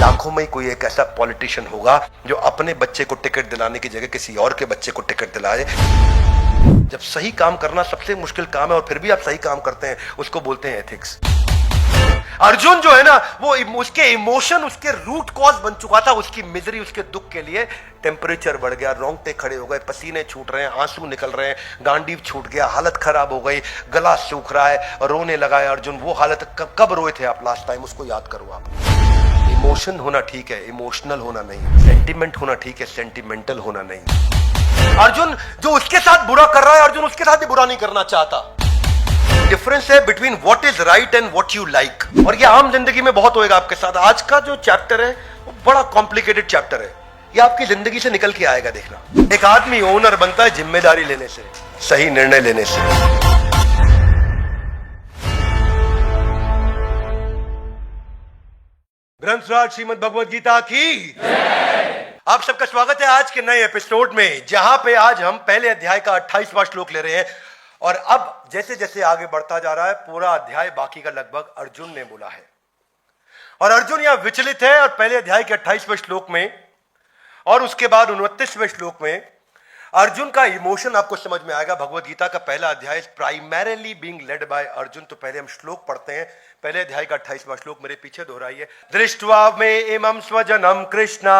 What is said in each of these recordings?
लाखों में कोई एक ऐसा पॉलिटिशियन होगा जो अपने बच्चे को टिकट दिलाने की जगह किसी और के बच्चे को टिकट दिलाए। जब सही काम करना सबसे मुश्किल काम है और फिर भी आप सही काम करते हैं, उसको बोलते हैं एथिक्स। अर्जुन जो है ना, वो उसके इमोशन उसके रूट कॉज बन चुका था, उसकी मिजरी, उसके दुख के लिए। टेम्परेचर बढ़ गया, रोंगटे खड़े हो गए, पसीने छूट रहे हैं, आंसू निकल रहे हैं, गांडीव छूट गया, हालत खराब हो गई, गला सूख रहा है, रोने लगा है अर्जुन। वो हालत कब रोए थे आप लास्ट टाइम, उसको याद करो आप। इमोशन होना ठीक है, इमोशनल होना नहीं। सेंटिमेंट होना ठीक है, सेंटिमेंटल होना नहीं। अर्जुन जो उसके साथ बुरा कर रहा है, अर्जुन उसके साथ भी बुरा नहीं करना चाहता। डिफरेंस है between what is right and what you like. और ये आम जिंदगी में बहुत होएगा आपके साथ। आज का जो चैप्टर है वो बड़ा कॉम्प्लिकेटेड चैप्टर है, ये आपकी जिंदगी से निकल के आएगा, देखना। एक आदमी ओनर बनता है जिम्मेदारी लेने से, सही निर्णय लेने से। ग्रंथराज श्रीमद् भगवद गीता की आप सबका स्वागत है आज के नए एपिसोड में, जहां पे आज हम पहले अध्याय का 28वां श्लोक ले रहे हैं। और अब जैसे जैसे आगे बढ़ता जा रहा है, पूरा अध्याय बाकी का लगभग अर्जुन ने बोला है। और अर्जुन यहां विचलित है। और पहले अध्याय के 28वें श्लोक में और उसके बाद 29वें श्लोक में अर्जुन का इमोशन आपको समझ में आएगा। भगवद गीता का पहला अध्याय primarily being led by Arjun. तो पहले हम श्लोक पढ़ते हैं। पहले अध्याय का 28वां श्लोक मेरे पीछे दोहराइए। दृष्ट्वा मे इमं स्वजनम कृष्णा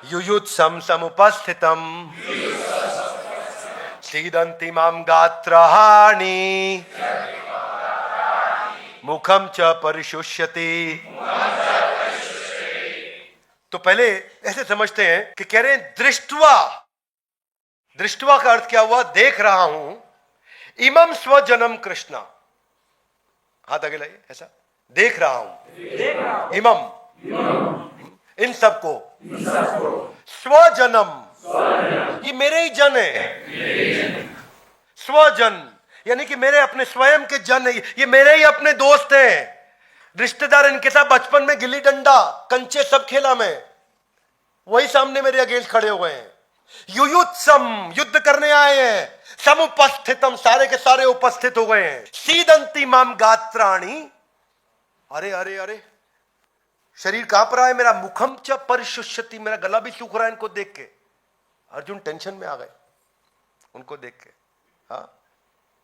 युयुत्सं समुपस्थितम् सीदन्ति मां गात्रहाणि मुखम च परिशुष्यति। तो पहले ऐसे समझते हैं कि कह रहे हैं दृष्ट्वा। दृष्ट्वा का अर्थ क्या हुआ? देख रहा हूं। इमं स्वजनम कृष्णा, हाथ आगे लाइए, ऐसा देख रहा हूं। इमं, इन सबको। स्वजनम, ये मेरे ही जन है। स्वजन यानी कि मेरे अपने स्वयं के जन है, ये मेरे ही अपने दोस्त हैं, रिश्तेदार। इनके साथ बचपन में गिल्ली डंडा कंचे सब खेला मैं, वही सामने मेरे अगेंस्ट खड़े हुए हैं। युयुत्सम, युद्ध करने आए हैं। समुपस्थितम, सारे के सारे उपस्थित हो गए हैं। सीदंती माम गात्राणि, अरे अरे अरे, शरीर कांप रहा है मेरा। मुखम च परिशुष्यति, मेरा गला भी सूख रहा है इनको देख के। अर्जुन टेंशन में आ गए उनको देख के। हाँ,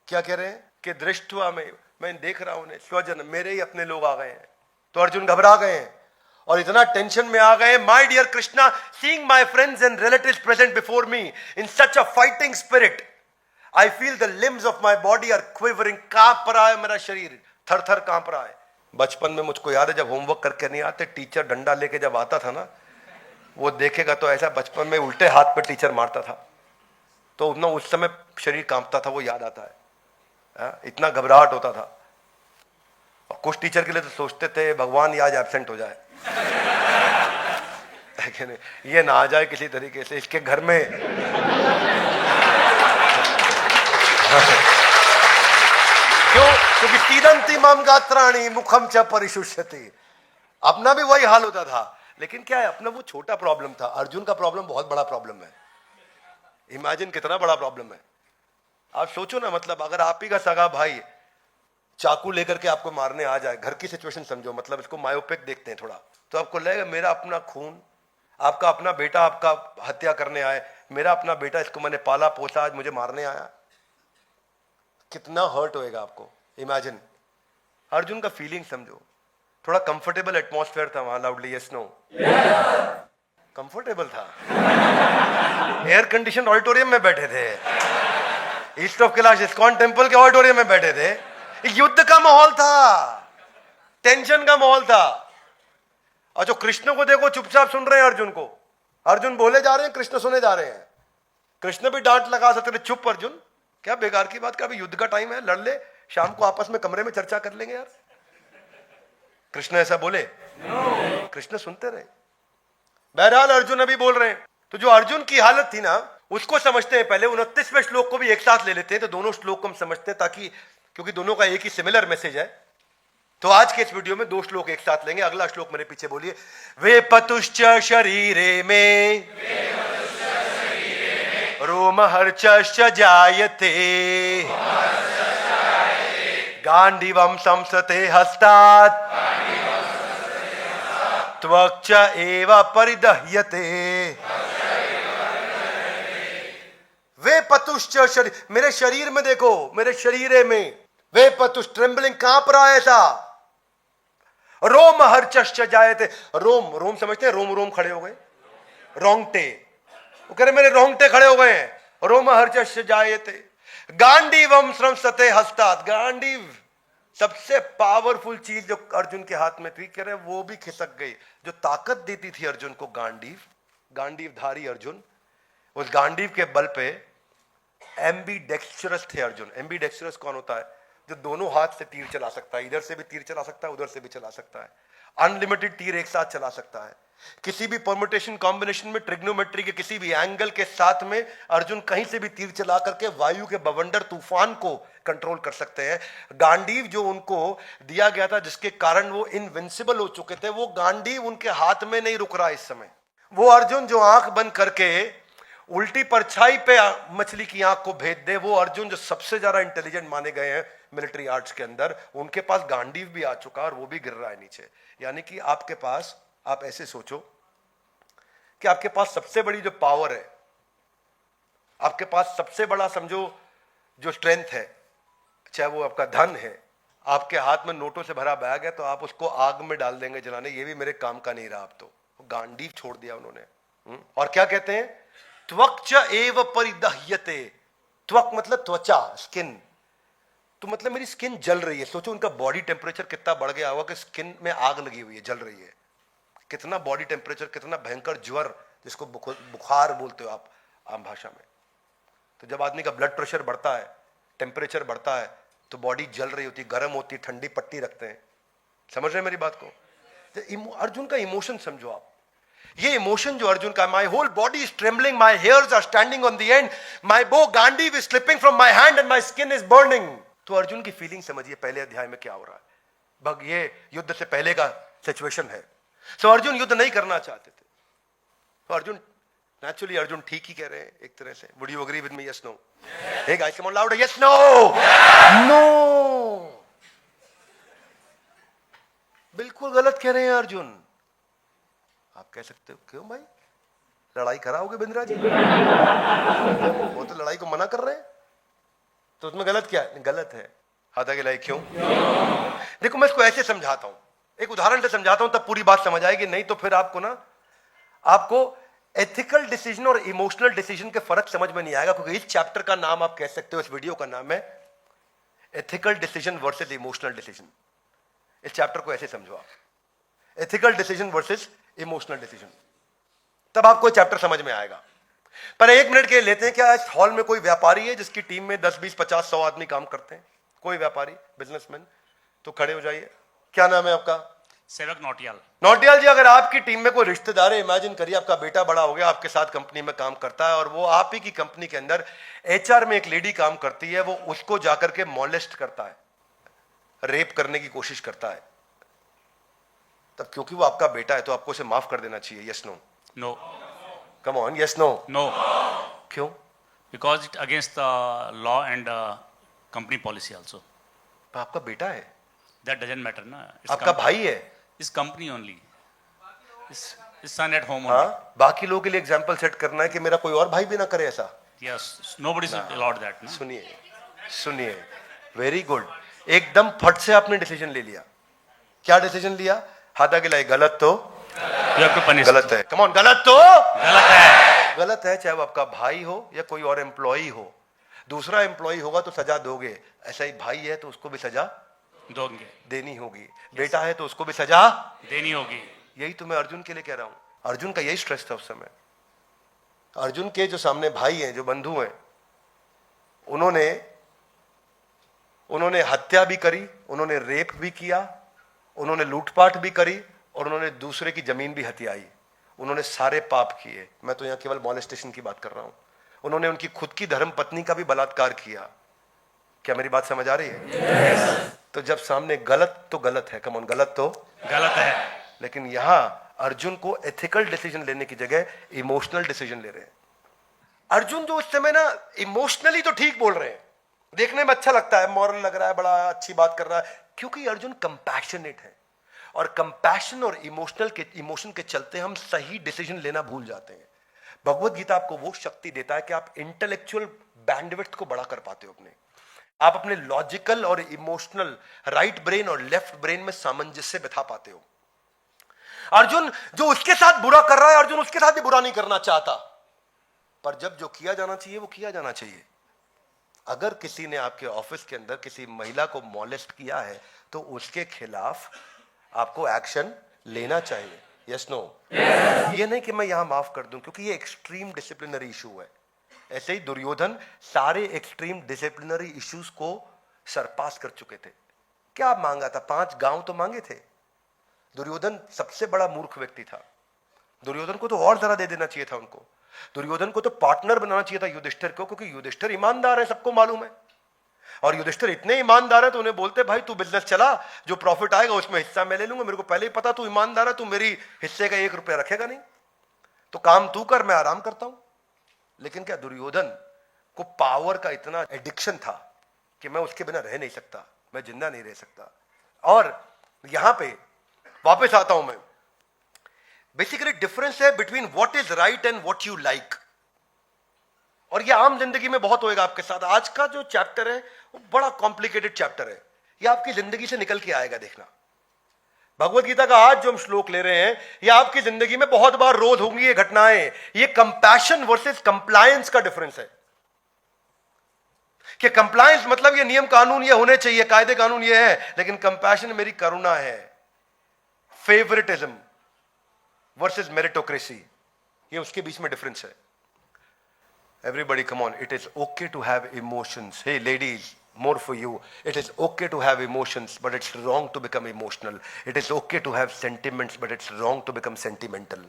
क्या कह रहे हैं कि दृष्टवा में, मैं देख रहा हूं, स्वजन मेरे ही अपने लोग आ गए हैं। तो अर्जुन घबरा गए हैं और इतना टेंशन में आ गए। My dear Krishna, seeing my friends and relatives present before me in such a fighting spirit, I feel the limbs of my body are quivering. कांप रहा है मेरा शरीर, थर थर कांप रहा है। बचपन में मुझको याद है, जब होमवर्क करके नहीं आते, टीचर डंडा लेके जब आता था ना, वो देखेगा तो ऐसा बचपन में उल्टे हाथ पे टीचर मारता था, तो ना उस समय शरीर कांपता था, वो याद आता है। इतना घबराहट होता था। और कुछ टीचर के लिए तो सोचते थे भगवान ये आज एब्सेंट हो जाए, ये ना आ जाए किसी तरीके से इसके घर में। क्यों? क्योंकि सीदंती माम गात्राणि मुखम च परिशुष्यति। अपना भी वही हाल होता था। लेकिन क्या है, अपना वो छोटा प्रॉब्लम था, अर्जुन का प्रॉब्लम बहुत बड़ा प्रॉब्लम है। इमेजिन कितना बड़ा प्रॉब्लम है। आप सोचो ना, मतलब अगर आप ही का सगा भाई चाकू लेकर के आपको मारने आ जाए, घर की सिचुएशन समझो, मतलब इसको मायोपिक देखते हैं थोड़ा, तो आपको लगेगा मेरा अपना खून, आपका अपना बेटा आपका हत्या करने आए, मेरा अपना बेटा, इसको मैंने पाला पोसा, आज मुझे मारने आया। कितना हर्ट होएगा आपको, इमेजिन। अर्जुन का फीलिंग समझो। थोड़ा कंफर्टेबल एटमॉस्फेयर था वहां, लाउडली यस नो? कंफर्टेबल था। एयर कंडीशन ऑडिटोरियम में बैठे थे, east of Kailash ISKCON temple के ऑडिटोरियम में बैठे थे। युद्ध का माहौल था, टेंशन का माहौल था। और जो कृष्ण को देखो चुपचाप सुन रहे हैं अर्जुन को। अर्जुन बोले जा रहे हैं, कृष्ण सुने जा रहे हैं। कृष्ण भी डांट लगा सकते थे, चुप अर्जुन, क्या बेकार की बात कर, अभी युद्ध का टाइम है, लड़ ले, शाम को आपस में कमरे में चर्चा कर लेंगे यार। कृष्ण ऐसा बोले? कृष्ण सुनते रहे। बहरहाल अर्जुन अभी बोल रहे हैं। तो जो अर्जुन की हालत थी ना, उसको समझते हैं। पहले 29वें श्लोक को भी एक साथ ले लेते हैं, तो दोनों श्लोक को हम समझते हैं, ताकि, क्योंकि दोनों का एक ही सिमिलर मैसेज है। तो आज के इस वीडियो में दो श्लोक एक साथ लेंगे। अगला श्लोक मेरे पीछे बोलिए। वे पतुश्च शरीरे में रोमहर्षश्च जायते गांडीवं संसते हस्तात् त्वक्च एव परिदह्यते वे पतुश्च शरीर, मेरे शरीर में देखो, मेरे शरीर में वे पतुष, ट्रेम्बलिंग कांप रहा है ऐसा, रोम हर्चश्च जायते, रोम, रोम समझते हैं, रोम रोम खड़े हो गए, रोंगटे, वो कह रहे मेरे रोंगटे खड़े हो गए हैं, रोम हर्चश्च जायते, गांडीवम स्रंसते हस्तात्, गांडीव सबसे पावरफुल चीज जो अर्जुन के हाथ में थी, कह रहे वो भी खिसक गई, जो ताकत देती थी अर्जुन को, गांडीव, गांडीवधारी अर्जुन, उस गांडीव के बल पे एम्बीडेक्स्ट्रस थे अर्जुन। एम्बीडेक्स्ट्रस कौन होता है? जो दोनों हाथ से तीर चला सकता है, इधर से भी तीर चला सकता है, उधर से भी चला सकता है, अनलिमिटेड तीर एक साथ चला सकता है, किसी भी परम्यूटेशन कॉम्बिनेशन में, ट्रिग्नोमेट्री के किसी भी एंगल के साथ में अर्जुन कहीं से भी तीर चला करके वायु के बवंडर तूफान को कंट्रोल कर सकते हैं। गांडीव जो उनको दिया गया था, जिसके कारण वो इनविंसिबल हो चुके थे, वो गांडीव उनके हाथ में नहीं रुक रहा इस समय। वो अर्जुन जो आंख बंद करके उल्टी परछाई पे मछली की आंख को भेद दे, वो अर्जुन जो सबसे ज्यादा इंटेलिजेंट माने गए हैं मिलिट्री आर्ट्स के अंदर, उनके पास गांडीव भी आ चुका और वो भी गिर रहा है नीचे। यानी कि आपके पास, आप ऐसे सोचो कि आपके पास सबसे बड़ी जो पावर है, आपके पास सबसे बड़ा समझो जो स्ट्रेंथ है, चाहे वो आपका धन है, आपके हाथ में नोटों से भरा बैग है, तो आप उसको आग में डाल देंगे जलाने, ये भी मेरे काम का नहीं रहा। अब तो गांडीव छोड़ दिया उन्होंने। और क्या कहते हैं? त्वक्च एव परिदह्यते, त्वक मतलब त्वचा, स्किन, तो मतलब मेरी स्किन जल रही है। सोचो उनका बॉडी टेम्परेचर कितना बढ़ गया होगा कि स्किन में आग लगी हुई है, जल रही है। कितना बॉडी टेम्परेचर, कितना भयंकर ज्वर, जिसको बुखार बोलते हो आप आम भाषा में। तो जब आदमी का ब्लड प्रेशर बढ़ता है, टेम्परेचर बढ़ता है, तो बॉडी जल रही होती, गर्म होती, ठंडी पट्टी रखते हैं। समझ रहे हैं मेरी बात को? तो अर्जुन का इमोशन समझो आप, ये इमोशन जो अर्जुन का, my whole body is trembling, my hairs are standing on the end, my bow Gandiv is slipping from my hand and my skin is burning. तो अर्जुन की फीलिंग समझिए पहले अध्याय में क्या हो रहा है। भग ये युद्ध से पहले का सिचुएशन है। तो अर्जुन युद्ध नहीं करना चाहते थे। तो अर्जुन, नेचुरली अर्जुन ठीक ही कह रहे हैं एक तरह से। Would you agree with me? Yes no? Hey guys come on loud, yes no? No, बिल्कुल गलत कह रहे हैं अर्जुन। आप कह सकते हो क्यों भाई, लड़ाई कराओगे बिंद्रा जी? वो तो लड़ाई को मना कर रहे हैं, तो उसमें गलत क्या है? गलत है। हाथा गिलाई क्यों? देखो मैं इसको ऐसे समझाता हूं, एक उदाहरण से समझाता हूं, तब पूरी बात समझ आएगी। नहीं तो फिर आपको ना, आपको एथिकल डिसीजन और इमोशनल डिसीजन के फर्क समझ में नहीं आएगा। क्योंकि इस चैप्टर का नाम आप कह सकते हो, इस वीडियो का नाम है ethical decision versus emotional decision. इस चैप्टर को ऐसे समझो आप, ethical decision versus emotional decision, तब आपको चैप्टर समझ में आएगा। पर एक मिनट के लेते हैं, क्या इस हॉल में कोई व्यापारी है जिसकी टीम में 10, 20, 50, 100 आदमी काम करते हैं? कोई व्यापारी, बिजनेसमैन? तो खड़े हो जाइए। क्या नाम है आपका? सेवक नौटियाल। नौटियाल जी, अगर आपकी टीम में कोई रिश्तेदार है, इमेजिन करिए आपका बेटा बड़ा हो गया, आपके साथ कंपनी में काम करता है, और वो आप ही की कंपनी के अंदर एचआर में एक लेडी काम करती है, वो उसको जाकर के मॉलेस्ट करता है, रेप करने की कोशिश करता है, तब क्योंकि वो आपका बेटा है तो आपको उसे माफ कर देना चाहिए। Yes no? No. Come on, yes no? No. क्यों? Because it against the law and company policy also. तो आपका बेटा है, दैट डजंट मैटर ना। आपका भाई है, इस कंपनी ओनली, इस सन एट होम। हाँ, बाकी लोगों के लिए एग्जांपल सेट करना है कि मेरा कोई और भाई भी ना करे ऐसा। Yes, nobody should allowed that ना। सुनिए सुनिए, वेरी गुड, एकदम फट से आपने डिसीजन ले लिया। क्या डिसीजन लिया? हाथा गिलाई, गलत तो गलत है। कम ऑन, गलत तो गलत है, गलत है। चाहे वो आपका भाई हो या कोई और एम्प्लॉई हो, दूसरा एम्प्लॉई होगा तो सजा दोगे, ऐसा ही भाई है तो उसको भी सजा दोगे, देनी होगी। बेटा है तो उसको भी सजा देनी होगी। यही तो मैं अर्जुन के लिए कह रहा हूं। अर्जुन का यही स्ट्रेस था उस समय। अर्जुन के जो सामने भाई हैं, जो बंधु हैं, उन्होंने हत्या भी करी, उन्होंने रेप भी किया, उन्होंने लूटपाट भी करी, और उन्होंने दूसरे की जमीन भी हथियाई। उन्होंने सारे पाप किए। मैं तो यहां केवल मॉलेस्टेशन की बात कर रहा हूं। उन्होंने उनकी खुद की धर्म पत्नी का भी बलात्कार किया। क्या मेरी बात समझ आ रही है? yes. तो जब सामने गलत तो गलत है, कम ऑन, गलत तो गलत है। लेकिन यहां अर्जुन को एथिकल डिसीजन लेने की जगह इमोशनल डिसीजन ले रहे हैं। अर्जुन जो उस समय ना इमोशनली तो ठीक बोल रहे हैं, देखने में अच्छा लगता है, मॉरल लग रहा है, बड़ा अच्छी बात कर रहा है, क्योंकि अर्जुन कंपैशनेट है। और कंपैशन और इमोशन के चलते हम सही डिसीजन लेना भूल जाते हैं। भगवत गीता आपको वो शक्ति देता है कि आप इंटेलेक्चुअल बैंडविड्थ को बड़ा कर पाते हो अपने, आप अपने लॉजिकल और इमोशनल राइट ब्रेन और लेफ्ट ब्रेन में सामंजस्य बिठा पाते हो। अर्जुन जो उसके साथ बुरा कर रहा है, अर्जुन उसके साथ भी बुरा नहीं करना चाहता, पर जब जो किया जाना चाहिए वो किया जाना चाहिए। अगर किसी ने आपके ऑफिस के अंदर किसी महिला को मॉलेस्ट किया है तो उसके खिलाफ आपको एक्शन लेना चाहिए। Yes no? ये नहीं कि मैं यहां माफ कर दूं, क्योंकि ये एक्सट्रीम डिसिप्लिनरी इशू है। ऐसे ही दुर्योधन सारे एक्सट्रीम डिसिप्लिनरी इश्यूज को सरपास कर चुके थे। क्या मांगा था? 5 गांव तो मांगे थे। दुर्योधन सबसे बड़ा मूर्ख व्यक्ति था। दुर्योधन को तो और जरा दे देना चाहिए था उनको। दुर्योधन को तो पार्टनर बनाना चाहिए था युधिष्ठिर को, क्योंकि युधिष्ठिर ईमानदार है, सबको मालूम है। और युधिष्ठिर इतने ईमानदार है तो उन्हें बोलते भाई तू बिजनेस चला, जो प्रॉफिट आएगा उसमें हिस्सा मैं ले लूंगा, मेरे को पहले ही पता तू ईमानदार है, तू मेरी हिस्से का 1 रुपया रखेगा नहीं, तो काम तू कर, मैं आराम करता हूं। लेकिन क्या दुर्योधन को पावर का इतना एडिक्शन था कि मैं उसके बिना रह नहीं सकता, मैं जिंदा नहीं रह सकता। और यहां पे वापस आता हूं मैं, बेसिकली डिफरेंस है between what is right and what you like. और ये आम जिंदगी में बहुत होएगा आपके साथ। आज का जो चैप्टर है वो बड़ा कॉम्प्लिकेटेड चैप्टर है, ये आपकी जिंदगी से निकल के आएगा, देखना। भगवत गीता का आज जो हम श्लोक ले रहे हैं ये आपकी जिंदगी में बहुत बार रोज होंगी ये घटनाएं। ये कंपैशन वर्सेस कंप्लायंस का डिफरेंस है कि कंप्लायंस मतलब ये नियम कानून ये होने चाहिए, कायदे कानून ये है, लेकिन कंपैशन मेरी करुणा है। फेवरेटिज्म वर्सेस मेरिटोक्रेसी, ये उसके बीच में डिफरेंस है। Everybody come on, it is okay to have emotions. Hey ladies, more for you. It is okay to have emotions, but it's wrong to become emotional. It is okay to have sentiments, but it's wrong to become sentimental.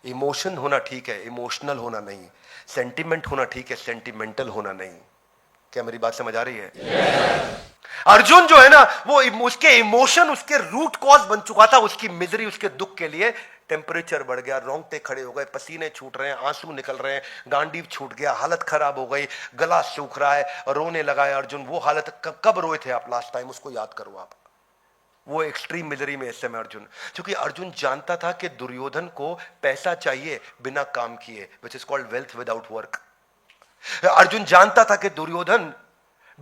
Emotion होना ठीक है, emotional होना नहीं। Sentiment होना ठीक है, sentimental होना नहीं। क्या मेरी बात समझ आ रही है? अर्जुन जो है ना, वो उसके इमोशन उसके रूट कॉज बन चुका था, उसकी मिजरी, उसके दुख के लिए। टेम्परेचर बढ़ गया, रोंगटे खड़े हो गए, पसीने छूट रहे हैं, आंसू निकल रहे हैं, गांडीव छूट गया, हालत खराब हो गई, गला सूख रहा है, रोने लगा है अर्जुन। वो हालत कब रोए थे आप लास्ट टाइम, उसको याद करो आप। वो एक्सट्रीम मिजरी में इस समय अर्जुन, क्योंकि अर्जुन जानता था कि दुर्योधन को पैसा चाहिए बिना काम किए, which is called wealth without work. Arjun जानता था कि दुर्योधन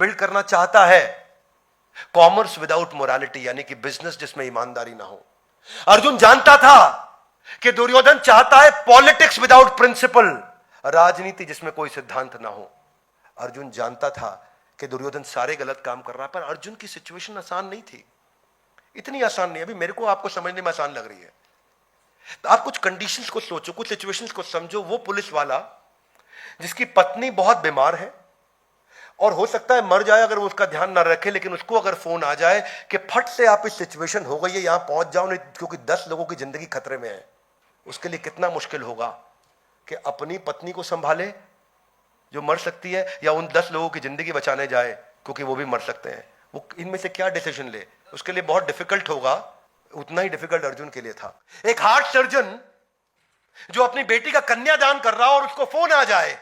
बिल्ड करना चाहता है कॉमर्स विदाउट मोरालिटी, यानी कि बिजनेस जिसमें ईमानदारी ना हो। अर्जुन जानता था कि दुर्योधन चाहता है पॉलिटिक्स विदाउट प्रिंसिपल, राजनीति जिसमें कोई सिद्धांत ना हो। अर्जुन जानता था कि दुर्योधन सारे गलत काम कर रहा है, पर अर्जुन की सिचुएशन आसान नहीं थी, इतनी आसान नहीं। अभी मेरे को आपको समझने में आसान लग रही है, तो आप कुछ कंडीशंस को सोचो, कुछ सिचुएशंस को समझो। वो पुलिस वाला जिसकी पत्नी बहुत बीमार है और हो सकता है मर जाए अगर वो उसका ध्यान ना रखे, लेकिन उसको अगर फोन आ जाए कि फट से आप इस सिचुएशन हो गई है, यहां पहुंच जाओ नहीं, क्योंकि 10 लोगों की जिंदगी खतरे में है, उसके लिए कितना मुश्किल होगा कि अपनी पत्नी को संभाले जो मर सकती है, या उन 10 लोगों की जिंदगी बचाने जाए क्योंकि वो भी मर सकते हैं। वो इनमें से क्या डिसीजन ले, उसके लिए बहुत डिफिकल्ट होगा। उतना ही डिफिकल्ट अर्जुन के लिए था। एक हार्ट सर्जन जो अपनी बेटी का कन्यादान कर रहा हो और उसको फोन आ जाए,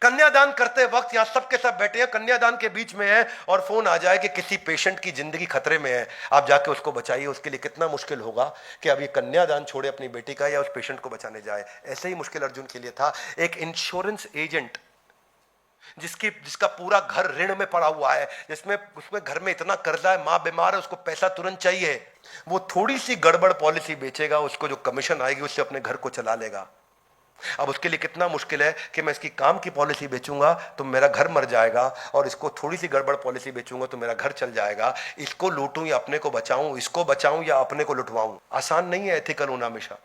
कन्यादान करते वक्त यहां सबके सब बैठे हैं, कन्यादान के बीच में है और फोन आ जाए कि किसी पेशेंट की जिंदगी खतरे में है, आप जाके उसको बचाइए। उसके लिए कितना मुश्किल होगा कि अब ये कन्यादान छोड़े अपनी बेटी का या उस पेशेंट को बचाने जाए। ऐसे ही मुश्किल अर्जुन के लिए था। एक इंश्योरेंस एजेंट जिसका पूरा घर ऋण में पड़ा हुआ है, उसमें घर में इतना कर्जा है, मां बीमार है, उसको पैसा तुरंत चाहिए, वो थोड़ी सी गड़बड़ पॉलिसी बेचेगा, उसको जो कमीशन आएगी उससे अपने घर को चला लेगा। अब उसके लिए कितना मुश्किल है कि मैं इसकी काम की पॉलिसी बेचूंगा तो मेरा घर मर जाएगा, और इसको थोड़ी सी गड़बड़ पॉलिसी बेचूंगा तो मेरा घर चल जाएगा। इसको लूटूं या अपने को बचाऊं, इसको बचाऊं या अपने को लुटवाऊं। आसान नहीं है एथिकल होना हमेशा।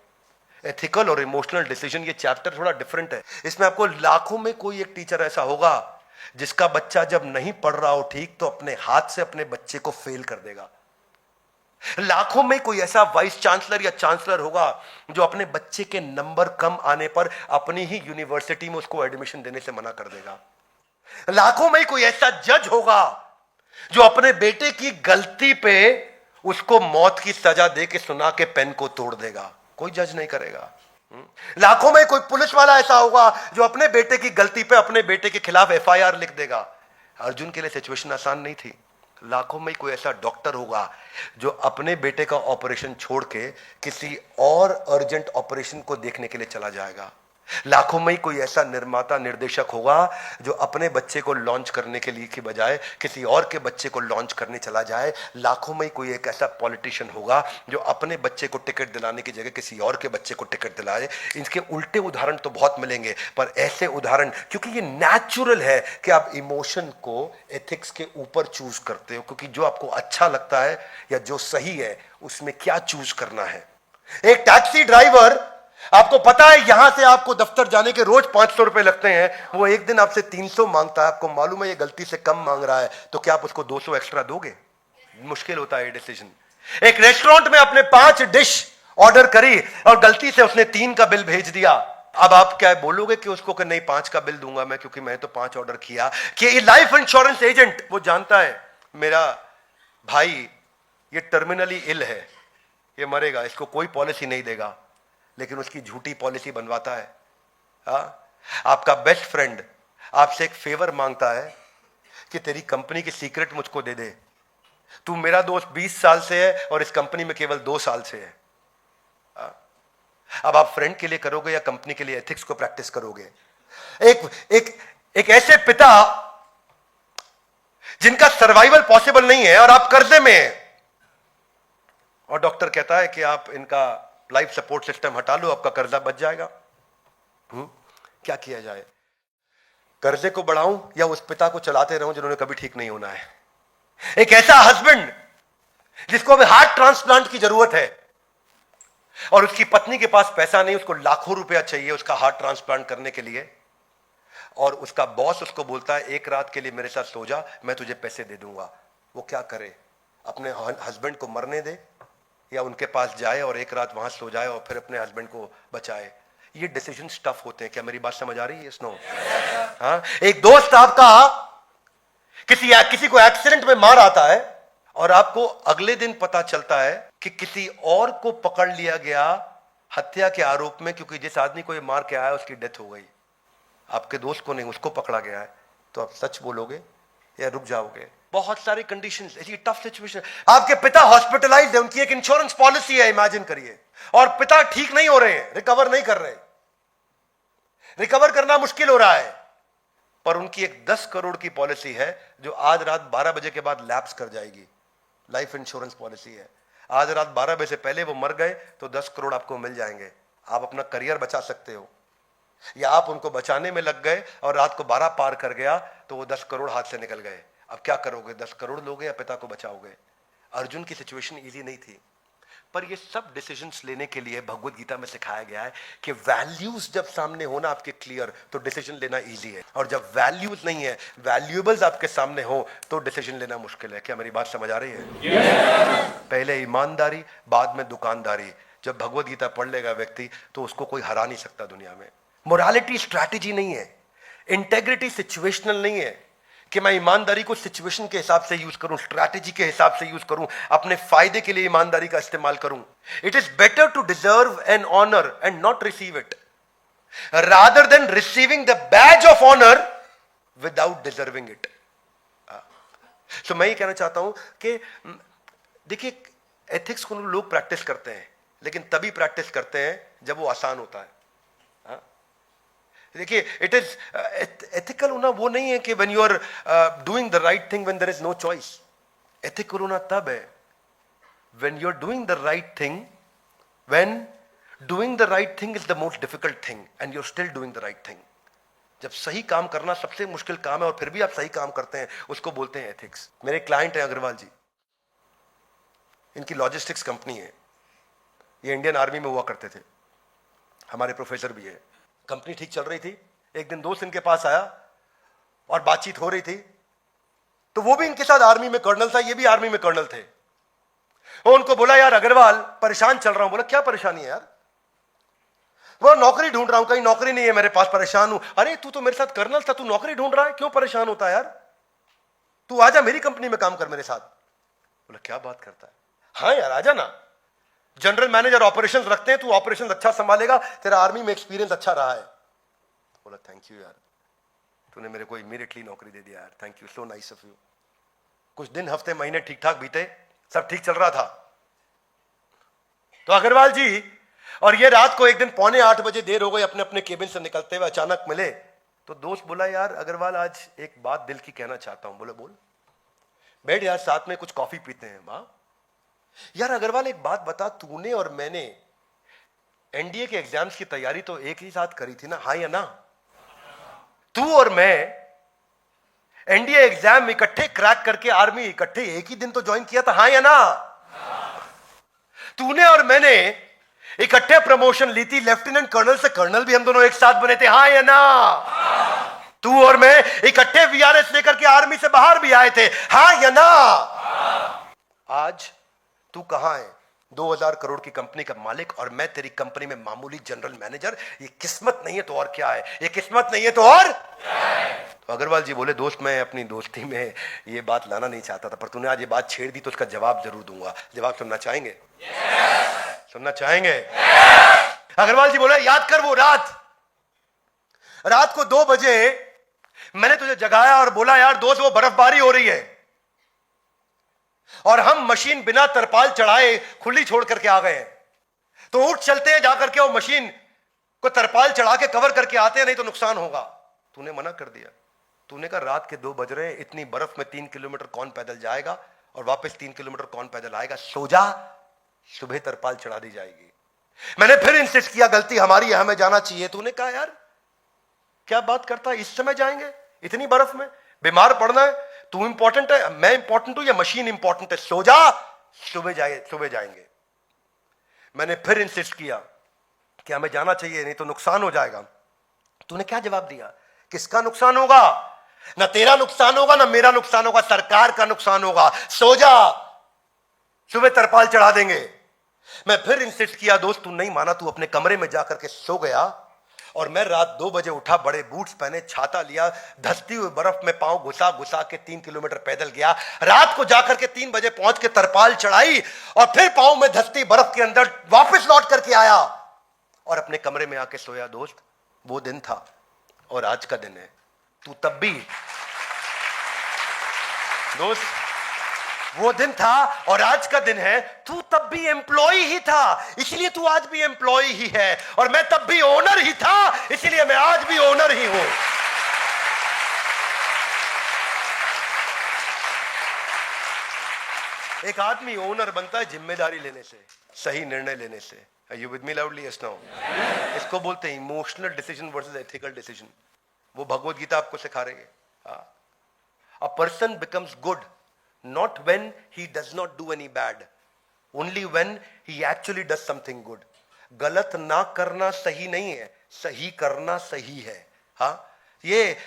एथिकल और इमोशनल डिसीजन, ये चैप्टर थोड़ा डिफरेंट है। इसमें आपको लाखों में कोई एक टीचर ऐसा होगा जिसका बच्चा जब नहीं पढ़ रहा हो ठीक तो अपने हाथ से अपने बच्चे को फेल कर देगा। लाखों में कोई ऐसा वाइस चांसलर या चांसलर होगा जो अपने बच्चे के नंबर कम आने पर अपनी ही यूनिवर्सिटी में उसको एडमिशन देने से मना कर देगा। लाखों में कोई ऐसा जज होगा जो अपने बेटे की गलती पे उसको मौत की सजा दे के सुना के पेन को तोड़ देगा, कोई जज नहीं करेगा। लाखों में कोई पुलिस वाला ऐसा होगा जो अपने बेटे की गलती पे अपने बेटे के खिलाफ एफआईआर लिख देगा। अर्जुन के लिए सिचुएशन आसान नहीं थी, लाखों में कोई ऐसा डॉक्टर होगा जो अपने बेटे का ऑपरेशन छोड़ के किसी और अर्जेंट ऑपरेशन को देखने के लिए चला जाएगा। लाखों में कोई ऐसा निर्माता निर्देशक होगा जो अपने बच्चे को लॉन्च करने के लिए की बजाय किसी और के बच्चे को लॉन्च करने चला जाए। लाखों में कोई एक ऐसा पॉलिटिशियन होगा जो अपने बच्चे को टिकट दिलाने की जगह किसी और के बच्चे को टिकट दिलाए। इनके उल्टे उदाहरण तो बहुत मिलेंगे, पर ऐसे उदाहरण, क्योंकि ये नेचुरल है कि आप इमोशन को एथिक्स के ऊपर चूज करते हो, क्योंकि जो आपको अच्छा लगता है या जो सही है उसमें क्या चूज करना है। एक टैक्सी ड्राइवर, आपको पता है यहां से आपको दफ्तर जाने के रोज 500 रुपए लगते हैं, वो एक दिन आपसे 300 मांगता है, आपको मालूम है ये गलती से कम मांग रहा है, तो क्या आप उसको 200 एक्स्ट्रा दोगे? मुश्किल होता है ये डिसीजन। एक रेस्टोरेंट में अपने 5 डिश ऑर्डर करी और गलती से उसने 3 का बिल भेज दिया। अब आप क्या बोलोगे कि उसको कि नहीं 5 का बिल दूंगा मैं क्योंकि मैं तो 5 ऑर्डर किया? कि लाइफ इंश्योरेंस एजेंट वो जानता है मेरा भाई ये टर्मिनली इल है, ये मरेगा, इसको कोई पॉलिसी नहीं देगा, लेकिन उसकी झूठी पॉलिसी बनवाता है। आपका बेस्ट फ्रेंड आपसे एक फेवर मांगता है कि तेरी कंपनी की सीक्रेट मुझको दे दे, तू मेरा दोस्त 20 साल से है और इस कंपनी में केवल 2 साल से है। अब आप फ्रेंड के लिए करोगे या कंपनी के लिए एथिक्स को प्रैक्टिस करोगे? एक ऐसे पिता जिनका सर्वाइवल पॉसिबल नहीं है और आप कर्जे में हैं, और डॉक्टर कहता है कि आप इनका लाइफ सपोर्ट सिस्टम हटा लो, आपका कर्जा बच जाएगा। क्या किया जाए? कर्जे को बढ़ाऊं या उस पिता को चलाते रहूं जिन्होंने कभी ठीक नहीं होना है? एक ऐसा हस्बैंड जिसको अभी हार्ट ट्रांसप्लांट की जरूरत है और उसकी पत्नी के पास पैसा नहीं, उसको लाखों रुपया चाहिए उसका हार्ट ट्रांसप्लांट करने के लिए, और उसका बॉस उसको बोलता है एक रात के लिए मेरे साथ सो जा, मैं तुझे पैसे दे दूंगा। वो क्या करे? अपने हस्बैंड को मरने दे या उनके पास जाए और एक रात वहां सो जाए और फिर अपने हस्बैंड को बचाए? ये डिसीजन टफ होते हैं। क्या मेरी बात समझ आ रही है? स्नो? हाँ, एक दोस्त आपका किसी को एक्सीडेंट में मार आता है और आपको अगले दिन पता चलता है कि किसी और को पकड़ लिया गया हत्या के आरोप में, क्योंकि जिस आदमी को ये मार के आया उसकी डेथ हो गई। आपके दोस्त को नहीं, उसको पकड़ा गया है, तो आप सच बोलोगे या रुक जाओगे? बहुत सारी कंडीशंस, ऐसी टफ सिचुएशन। आपके पिता हॉस्पिटलाइज्ड है, उनकी एक इंश्योरेंस पॉलिसी है, इमेजिन करिए, और पिता ठीक नहीं हो रहे हैं, रिकवर नहीं कर रहे, रिकवर करना मुश्किल हो रहा है, पर उनकी एक 10 करोड़ की पॉलिसी है जो आज रात 12 बजे के बाद लैप्स कर जाएगी। लाइफ इंश्योरेंस पॉलिसी है, आज रात 12 बजे से पहले वो मर गए तो 10 करोड़ आपको मिल जाएंगे। आप अपना करियर बचा सकते हो, या आप उनको बचाने में लग गए और रात को 12 पार कर गया तो वो 10 करोड़ हाथ से निकल गए। अब क्या करोगे? 10 करोड़ लोगे या पिता को बचाओगे? अर्जुन की सिचुएशन इजी नहीं थी, पर ये सब डिसीजंस लेने के लिए भगवत गीता में सिखाया गया है कि वैल्यूज जब सामने होना आपके क्लियर तो डिसीजन लेना इजी है, और जब वैल्यूज नहीं है, वैल्यूएबल्स आपके सामने हो तो डिसीजन लेना मुश्किल है। क्या मेरी बात समझ आ रही है? पहले ईमानदारी, बाद में दुकानदारी। जब भगवत गीता पढ़ लेगा व्यक्ति तो उसको कोई हरा नहीं सकता दुनिया में। मोरालिटी स्ट्रैटेजी नहीं है, इंटेग्रिटी सिचुएशनल नहीं है कि मैं ईमानदारी को सिचुएशन के हिसाब से यूज करूं, स्ट्रैटेजी के हिसाब से यूज करूं, अपने फायदे के लिए ईमानदारी का इस्तेमाल करूं। It is better to deserve an honour and not receive it rather than receiving the badge of honour without deserving it. So मैं ये कहना चाहता हूं कि देखिए, एथिक्स को लोग प्रैक्टिस करते हैं, लेकिन तभी प्रैक्टिस करते हैं जब वो आसान होता है। देखिए, इट इज एथिकल होना वो नहीं है कि when you are doing the right thing when there is no choice. Ethical होना तब है when you are doing the right thing, when doing the right thing is the most difficult thing and you are still doing the right thing. जब सही काम करना सबसे मुश्किल काम है और फिर भी आप सही काम करते हैं, उसको बोलते हैं एथिक्स। मेरे क्लाइंट है अग्रवाल जी, इनकी लॉजिस्टिक्स कंपनी है, ये इंडियन आर्मी में हुआ करते थे, हमारे प्रोफेसर भी है। कंपनी ठीक चल रही थी, एक दिन दोस्त इनके पास आया और बातचीत हो रही थी, तो वो भी इनके साथ आर्मी में कर्नल था, ये भी आर्मी में कर्नल थे। वो उनको बोला, यार अग्रवाल परेशान चल रहा हूं। बोला, क्या परेशानी है यार? वो नौकरी ढूंढ रहा हूं, कहीं नौकरी नहीं है मेरे पास, परेशान हूं। अरे तू तो मेरे साथ कर्नल था, तू नौकरी ढूंढ रहा है, क्यों परेशान होता है यार? तू आजा मेरी कंपनी में काम कर मेरे साथ। बोला, क्या बात करता है? हाँ यार आजा ना, जनरल मैनेजर ऑपरेशंस रखते हैं, तू ऑपरेशंस अच्छा संभालेगा, तेरा आर्मी में एक्सपीरियंस अच्छा रहा है। बोला, थैंक यू यार, तूने मेरे को इमीडिएटली नौकरी दे दिया यार, thank you, so nice of you. कुछ दिन हफ्ते महीने ठीक ठाक बीते, सब ठीक चल रहा था। तो अग्रवाल जी और ये रात को एक दिन 7:45 देर हो गई, अपने अपने केबिन से निकलते हुए अचानक मिले। तो दोस्त बोला, यार अग्रवाल आज एक बात दिल की कहना चाहता हूं। बोले बोल। बैठ यार, साथ में कुछ कॉफी पीते हैं। वाह यार अग्रवाल, एक बात बता, तूने और मैंने एनडीए के एग्जाम्स की तैयारी तो एक ही साथ करी थी ना, हाँ या ना? तू और मैं एनडीए एग्जाम इकट्ठे क्रैक करके आर्मी इकट्ठे एक ही दिन तो ज्वाइन किया था, हाँ या ना? तूने और मैंने इकट्ठे प्रमोशन ली थी, लेफ्टिनेंट कर्नल से कर्नल भी हम दोनों एक साथ बने थे, हाँ या ना? तू और मैं इकट्ठे वीआरएस लेकर के आर्मी से बाहर भी आए थे, हाँ या ना? आज तू कहां है? 2000 करोड़ की कंपनी का मालिक और मैं तेरी कंपनी में मामूली जनरल मैनेजर। ये किस्मत नहीं है तो और क्या है? ये किस्मत नहीं है तो और क्या है? तो अग्रवाल जी बोले, दोस्त मैं अपनी दोस्ती में ये बात लाना नहीं चाहता था, पर तूने आज ये बात छेड़ दी तो उसका जवाब जरूर दूंगा। जवाब सुनना चाहेंगे? सुनना चाहेंगे? अग्रवाल जी बोले, याद कर वो रात को 2 बजे मैंने तुझे जगाया और बोला, यार दोस्त वो बर्फबारी हो रही है और हम मशीन बिना तरपाल चढ़ाए खुली छोड़ करके आ गए हैं, तो उठ चलते हैं, जाकर के वो मशीन को तरपाल चढ़ा के कवर करके आते हैं, नहीं तो नुकसान होगा। तूने मना कर दिया। तूने कहा रात के 2 बज रहे हैं, इतनी बर्फ में 3 किलोमीटर कौन पैदल जाएगा और वापस 3 किलोमीटर कौन पैदल आएगा? सो जा, सुबह तरपाल चढ़ा दी जाएगी। मैंने फिर इंसिस्ट किया, गलती हमारी है, हमें जाना चाहिए। तूने कहा यार क्या बात करता है, इस समय जाएंगे इतनी बर्फ में, बीमार पड़ना है, तू इंपॉर्टेंट है, मैं इंपॉर्टेंट हूं या मशीन इंपॉर्टेंट है? सो जा, सुबह जाएंगे। मैंने फिर इंसिस्ट किया कि हमें जाना चाहिए, नहीं तो नुकसान हो जाएगा। तूने क्या जवाब दिया? किसका नुकसान होगा? ना तेरा नुकसान होगा ना मेरा नुकसान होगा, सरकार का नुकसान होगा। सो जा, सुबह तरपाल चढ़ा देंगे। मैं फिर इंसिस्ट किया, दोस्त तू नहीं माना, तू अपने कमरे में जाकर के सो गया और मैं रात 2 बजे उठा, बड़े बूट्स पहने, छाता लिया, धसती हुई बर्फ में पांव घुसा घुसा के 3 किलोमीटर पैदल गया। रात को जाकर के 3 बजे पहुंच के तरपाल चढ़ाई और फिर पांव में धसती बर्फ के अंदर वापस लौट करके आया और अपने कमरे में आके सोया। दोस्त वो दिन था और आज का दिन है। तू तब भी दोस्त, वो दिन था और आज का दिन है। तू तब भी एम्प्लॉय ही था, इसलिए तू आज भी एम्प्लॉय ही है, और मैं तब भी ओनर ही था, इसलिए मैं आज भी ओनर ही हूं। एक आदमी ओनर बनता है जिम्मेदारी लेने से, सही निर्णय लेने से। Are you with me loudly? Yes, now. इसको बोलते हैं emotional decision versus ethical decision. वो भगवत गीता आपको सिखा रही है। A person becomes good not when he does not do any bad, only when he actually does something good. गलत ना करना सही नहीं है, सही करना सही है। हाँ, ये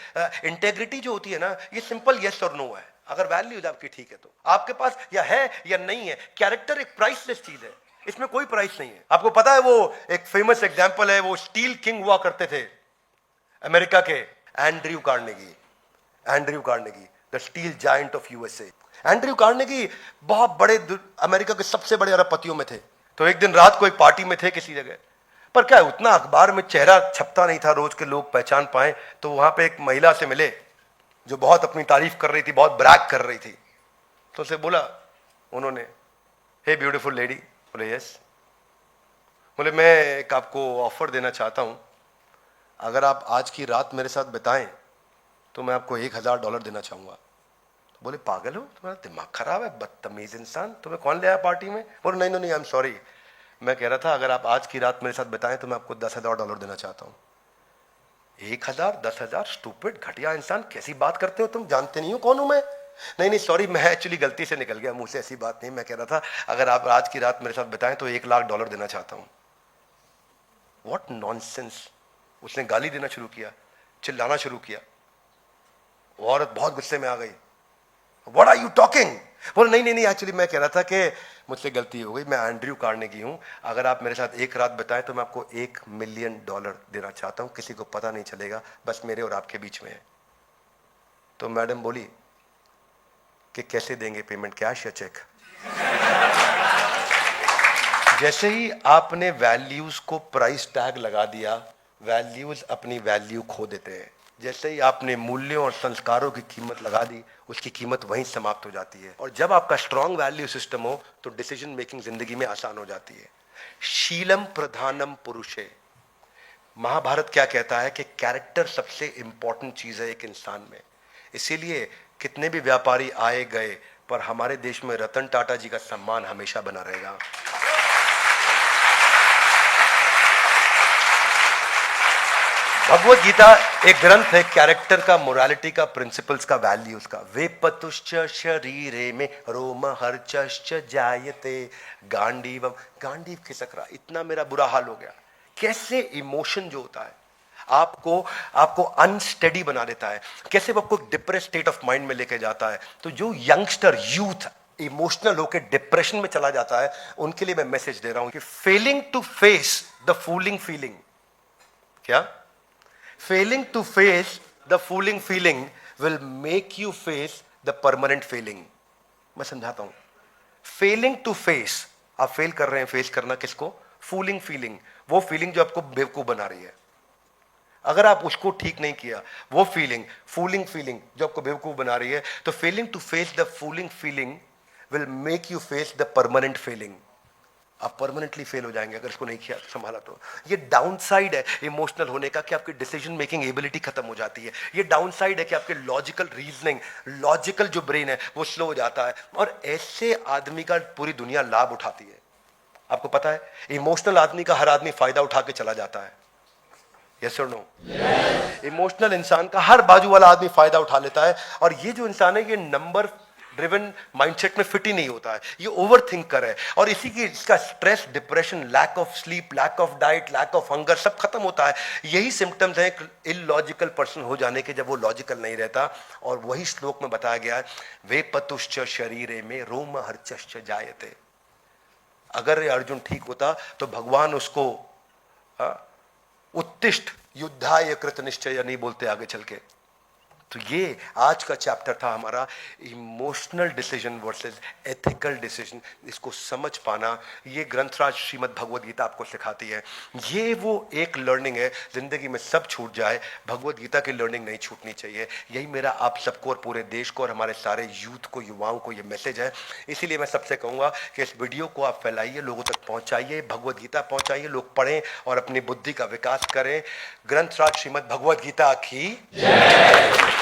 इंटेग्रिटी जो होती है ना, ये सिंपल यस और नो है। अगर वैल्यूज आपकी ठीक है तो आपके पास या है या नहीं है। कैरेक्टर एक प्राइसलेस चीज है, इसमें कोई प्राइस नहीं है। आपको पता है वो एक फेमस एग्जांपल है, वो स्टील किंग हुआ करते थे अमेरिका के, Andrew Carnegie, the steel giant of USA. Andrew Carnegie बहुत बड़े अमेरिका के सबसे बड़े अरबपतियों में थे। तो एक दिन रात को एक पार्टी में थे किसी जगह, पर क्या उतना अखबार में चेहरा छपता नहीं था, रोज के लोग पहचान पाए। तो वहां पे एक महिला से मिले जो बहुत अपनी तारीफ कर रही थी, बहुत ब्रैग कर रही थी। तो उसे बोला उन्होंने, हे ब्यूटीफुल लेडी। बोले यस। बोले मैं एक आपको ऑफर देना चाहता हूं, अगर आप आज की रात मेरे साथ बिताएं तो मैं आपको $1000 देना चाहूंगा। बोले पागल हो, तुम्हारा दिमाग खराब है, बदतमीज इंसान, तुम्हें कौन ले आया पार्टी में? बोले नहीं नहीं, आई एम सॉरी, मैं कह रहा था अगर आप आज की रात मेरे साथ बिताएं तो मैं आपको $10,000 देना चाहता हूं। 1000, 10,000, स्टूपिड, घटिया इंसान, कैसी बात करते हो तुम? जानते नहीं हो कौन हूं मैं? नहीं नहीं सॉरी, मैं एक्चुअली गलती से निकल गया मुंह से, ऐसी बात नहीं। मैं कह रहा था अगर आप आज की रात मेरे साथ बिताएं तो $1,00,000 देना चाहता हूं। What nonsense. उसने गाली देना शुरू किया, चिल्लाना शुरू किया। वो औरत बहुत गुस्से में आ गई। What are you talking? बोले नहीं नहीं नहीं, एक्चुअली मैं कह रहा था कि मुझसे गलती हो गई, मैं एंड्रयू कार्नेगी हूं, अगर आप मेरे साथ एक रात बिताएं तो मैं आपको $1 मिलियन देना चाहता हूं, किसी को पता नहीं चलेगा, बस मेरे और आपके बीच में है। तो मैडम बोली कि कैसे देंगे पेमेंट, कैश या चेक? जैसे ही आपने वैल्यूज को प्राइस टैग लगा दिया, वैल्यूज अपनी वैल्यू खो देते हैं। जैसे ही आपने मूल्यों और संस्कारों की कीमत लगा दी, उसकी कीमत वहीं समाप्त हो जाती है। और जब आपका स्ट्रांग वैल्यू सिस्टम हो तो डिसीजन मेकिंग जिंदगी में आसान हो जाती है। शीलम प्रधानम पुरुषे, महाभारत क्या कहता है कि कैरेक्टर सबसे इंपॉर्टेंट चीज है एक इंसान में। इसीलिए कितने भी व्यापारी आए गए, पर हमारे देश में रतन टाटा जी का सम्मान हमेशा बना रहेगा। भगवत गीता एक ग्रंथ है कैरेक्टर का, मोरालिटी का, प्रिंसिपल्स का, वैल्यूज का। वे पतुश्च शरीरे में रोम हर्चश्च जायते गांडीवम, गांडीव खिसक रहा, इतना मेरा बुरा हाल हो गया। कैसे इमोशन जो होता है आपको अनस्टेडी बना देता है, कैसे वो आपको डिप्रेस स्टेट ऑफ माइंड में लेके जाता है। तो जो यंगस्टर यूथ इमोशनल होकर डिप्रेशन में चला जाता है, उनके लिए मैं मैसेज दे रहा हूं कि failing to face the fooling feeling, क्या failing to face the fooling feeling will make you face the permanent feeling. मैं समझाता हूं। फेलिंग टू फेस, आप फेल कर रहे हैं, फेस करना किसको? फूलिंग फीलिंग, वो फीलिंग जो आपको बेवकूफ बना रही है। अगर आप उसको ठीक नहीं किया, वो फीलिंग फूलिंग फीलिंग जो आपको बेवकूफ बना रही है, तो failing to face the fooling feeling will make you face the permanent feeling. आप परमानेंटली फेल हो जाएंगे अगर इसको नहीं किया संभाला तो। ये डाउन साइड है इमोशनल होने का कि आपकी डिसीजन मेकिंग एबिलिटी खत्म हो जाती है। ये डाउन साइड है कि आपके लॉजिकल रीजनिंग, लॉजिकल जो ब्रेन है वो स्लो हो जाता है। और ऐसे आदमी का पूरी दुनिया लाभ उठाती है। आपको पता है इमोशनल आदमी का हर आदमी फायदा उठा के चला जाता है। यस और नो? इमोशनल इंसान का हर बाजू वाला आदमी फायदा उठा लेता है। और ये जो इंसान है ये नंबर ड्रिवन माइंडसेट में फिट ही नहीं होता है, ये ओवर थिंकर है। और इसी की इसका stress, depression, lack of sleep, lack of diet, lack of hunger सब खत्म होता है। यही सिम्टम्स हैं इलॉजिकल पर्सन हो जाने के, जब वो लॉजिकल नहीं रहता। और वही श्लोक में बताया गया है, वे पतुश्च शरीरे में रोम हर्चश्च जायते। अगर ये अर्जुन ठीक होता तो भगवान उसको उत्तिष्ठ युद्धाय कृत निश्चय नहीं बोलते आगे चल के। तो ये आज का चैप्टर था हमारा, emotional decision versus ethical decision. इसको समझ पाना ये ग्रंथराज श्रीमद् भगवद गीता आपको सिखाती है। ये वो एक लर्निंग है, जिंदगी में सब छूट जाए, भगवद गीता की लर्निंग नहीं छूटनी चाहिए। यही मेरा आप सबको और पूरे देश को और हमारे सारे यूथ को, युवाओं को ये मैसेज है। इसीलिए मैं सबसे कहूँगा कि इस वीडियो को आप फैलाइए, लोगों तक पहुँचाइए, भगवद गीता पहुँचाइए, लोग पढ़ें और अपनी बुद्धि का विकास करें। ग्रंथराज श्रीमद् भगवद गीता की जय।